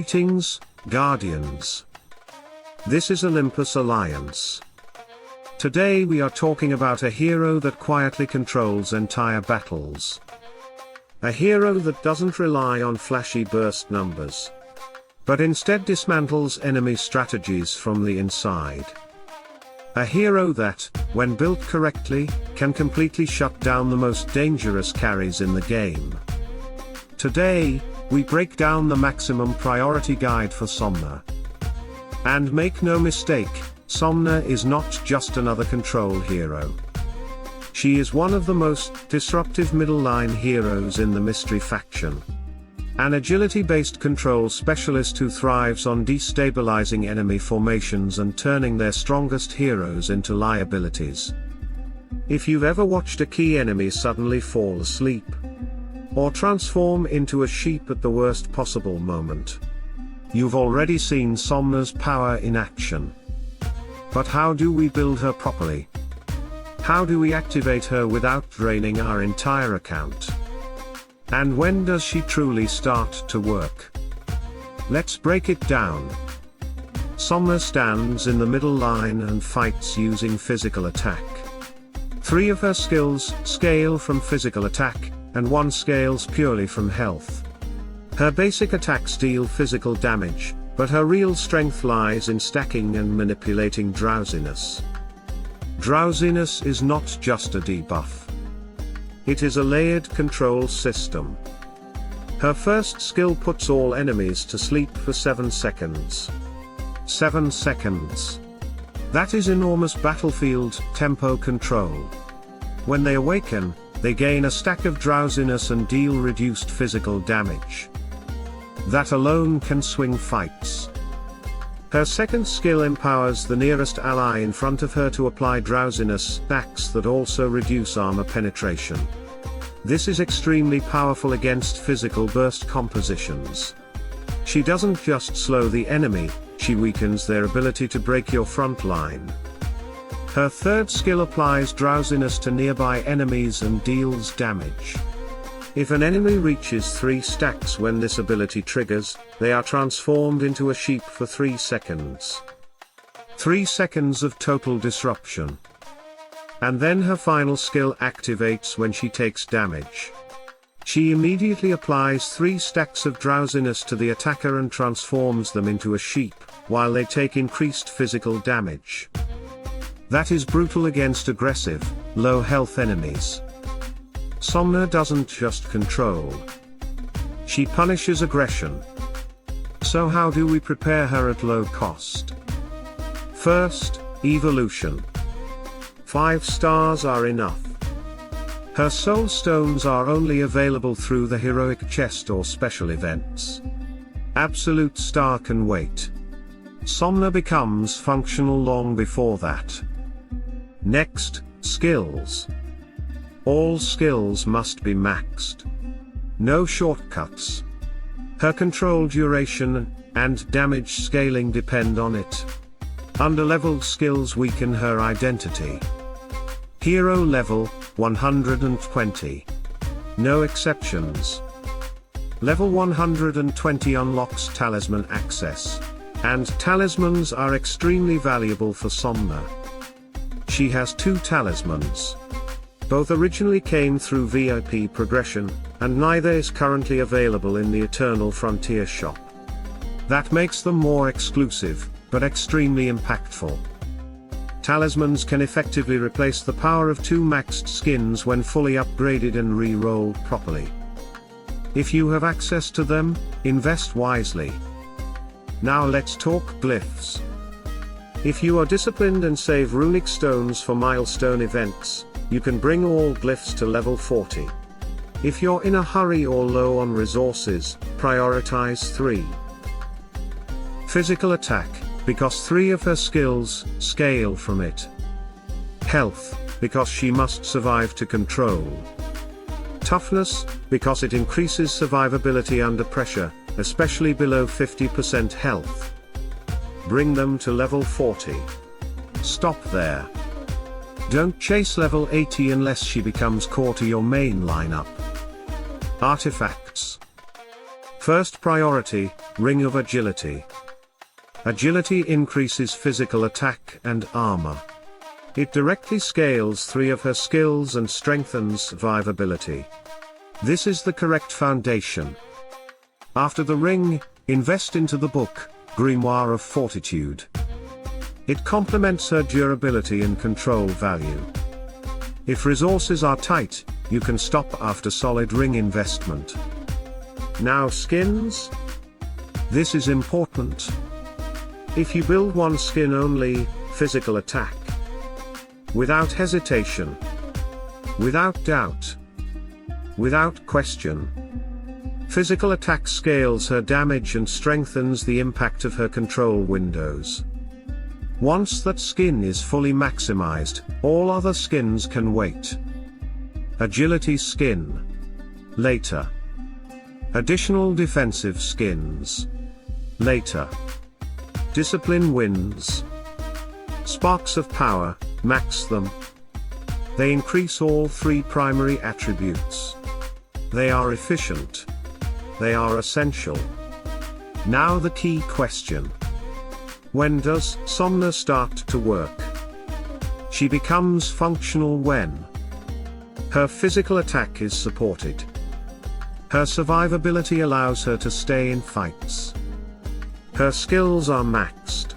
Greetings, Guardians. This is Olympus Alliance. Today we are talking about a hero that quietly controls entire battles. A hero that doesn't rely on flashy burst numbers, but instead dismantles enemy strategies from the inside. A hero that, when built correctly, can completely shut down the most dangerous carries in the game. Today, we break down the maximum priority guide for Somna. And make no mistake, Somna is not just another control hero. She is one of the most disruptive middle line heroes in the mystery faction. An agility-based control specialist who thrives on destabilizing enemy formations and turning their strongest heroes into liabilities. If you've ever watched a key enemy suddenly fall asleep, or transform into a sheep at the worst possible moment, you've already seen Somna's power in action. But how do we build her properly? How do we activate her without draining our entire account? And when does she truly start to work? Let's break it down. Somna stands in the middle line and fights using physical attack. 3 of her skills scale from physical attack, and 1 scales purely from health. Her basic attacks deal physical damage, but her real strength lies in stacking and manipulating drowsiness. Drowsiness is not just a debuff. It is a layered control system. Her first skill puts all enemies to sleep for 7 seconds. 7 seconds. That is enormous battlefield tempo control. When they awaken, they gain a stack of drowsiness and deal reduced physical damage. That alone can swing fights. Her second skill empowers the nearest ally in front of her to apply drowsiness stacks that also reduce armor penetration. This is extremely powerful against physical burst compositions. She doesn't just slow the enemy, she weakens their ability to break your front line. Her third skill applies drowsiness to nearby enemies and deals damage. If an enemy reaches 3 stacks when this ability triggers, they are transformed into a sheep for 3 seconds. 3 seconds of total disruption. And then her final skill activates when she takes damage. She immediately applies 3 stacks of drowsiness to the attacker and transforms them into a sheep, while they take increased physical damage. That is brutal against aggressive, low health enemies. Somna doesn't just control. She punishes aggression. So how do we prepare her at low cost? First, evolution. 5 stars are enough. Her soul stones are only available through the heroic chest or special events. Absolute star can wait. Somna becomes functional long before that. Next, skills. All skills must be maxed. No shortcuts. Her control duration and damage scaling depend on it. Underleveled skills weaken her identity. Hero level 120. No exceptions. Level 120 unlocks talisman access, and talismans are extremely valuable for Somna. She has 2 talismans. Both originally came through VIP progression, and neither is currently available in the Eternal Frontier shop. That makes them more exclusive, but extremely impactful. Talismans can effectively replace the power of 2 maxed skins when fully upgraded and re-rolled properly. If you have access to them, invest wisely. Now let's talk glyphs. If you are disciplined and save runic stones for milestone events, you can bring all glyphs to level 40. If you're in a hurry or low on resources, prioritize 3. Physical attack, because 3 of her skills scale from it. Health, because she must survive to control. Toughness, because it increases survivability under pressure, especially below 50% health. Bring them to level 40. Stop there. Don't chase level 80 unless she becomes core to your main lineup. Artifacts. First priority, Ring of Agility. Agility increases physical attack and armor. It directly scales 3 of her skills and strengthens survivability. This is the correct foundation. After the ring, invest into the book, Grimoire of Fortitude. It complements her durability and control value. If resources are tight, you can stop after solid ring investment. Now skins? This is important. If you build one skin only, physical attack. Without hesitation. Without doubt. Without question. Physical attack scales her damage and strengthens the impact of her control windows. Once that skin is fully maximized, all other skins can wait. Agility skin. Later. Additional defensive skins. Later. Discipline wins. Sparks of power, max them. They increase all 3 primary attributes. They are efficient. They are essential. Now the key question. When does Somna start to work? She becomes functional when her physical attack is supported. Her survivability allows her to stay in fights. Her skills are maxed.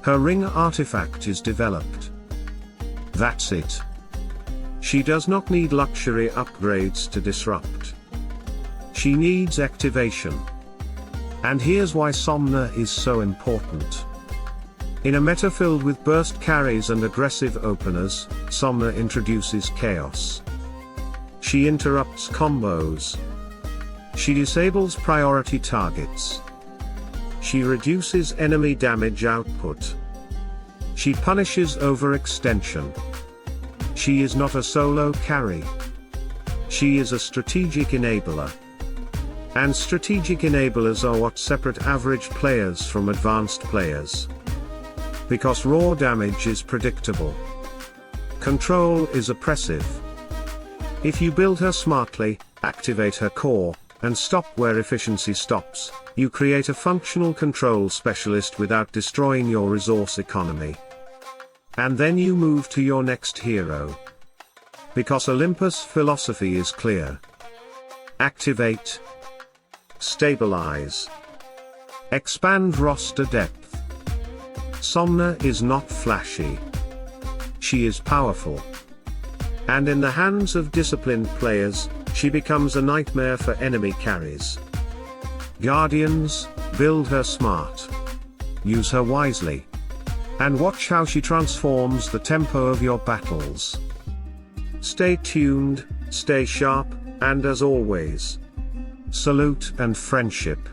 Her ring artifact is developed. That's it. She does not need luxury upgrades to disrupt. She needs activation. And here's why Somna is so important. In a meta filled with burst carries and aggressive openers, Somna introduces chaos. She interrupts combos. She disables priority targets. She reduces enemy damage output. She punishes overextension. She is not a solo carry. She is a strategic enabler. And strategic enablers are what separate average players from advanced players. Because raw damage is predictable. Control is oppressive. If you build her smartly, activate her core, and stop where efficiency stops, you create a functional control specialist without destroying your resource economy. And then you move to your next hero. Because Olympus' philosophy is clear. Activate. Stabilize. Expand roster depth. Somna is not flashy. She is powerful. And in the hands of disciplined players, she becomes a nightmare for enemy carries. Guardians, build her smart. Use her wisely. And watch how she transforms the tempo of your battles. Stay tuned, stay sharp, and as always, salute and friendship.